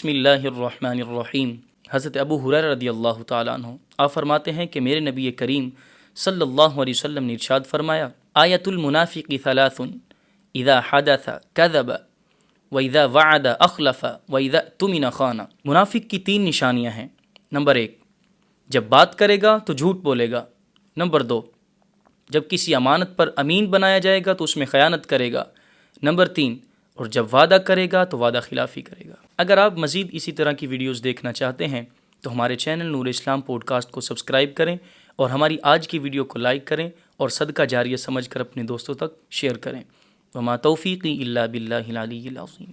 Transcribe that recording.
بسم اللہ الرحمن الرحیم۔ حضرت ابو ہریرہ رضی اللہ تعالیٰ عنہ آپ فرماتے ہیں کہ میرے نبی کریم صلی اللہ علیہ وسلم نے ارشاد فرمایا، آیت المنافق ثلاث اذا حدث کذب واذا وعد اخلف واذا اؤتمن خان۔ منافق کی 3 نشانیاں ہیں۔ نمبر 1، جب بات کرے گا تو جھوٹ بولے گا۔ نمبر 2، جب کسی امانت پر امین بنایا جائے گا تو اس میں خیانت کرے گا۔ نمبر 3، اور جب وعدہ کرے گا تو وعدہ خلافی کرے گا۔ اگر آپ مزید اسی طرح کی ویڈیوز دیکھنا چاہتے ہیں تو ہمارے چینل نور اسلام پوڈ کاسٹ کو سبسکرائب کریں اور ہماری آج کی ویڈیو کو لائک کریں اور صدقہ جاریہ سمجھ کر اپنے دوستوں تک شیئر کریں۔ وما توفیقی الا باللہ العلی العظیم۔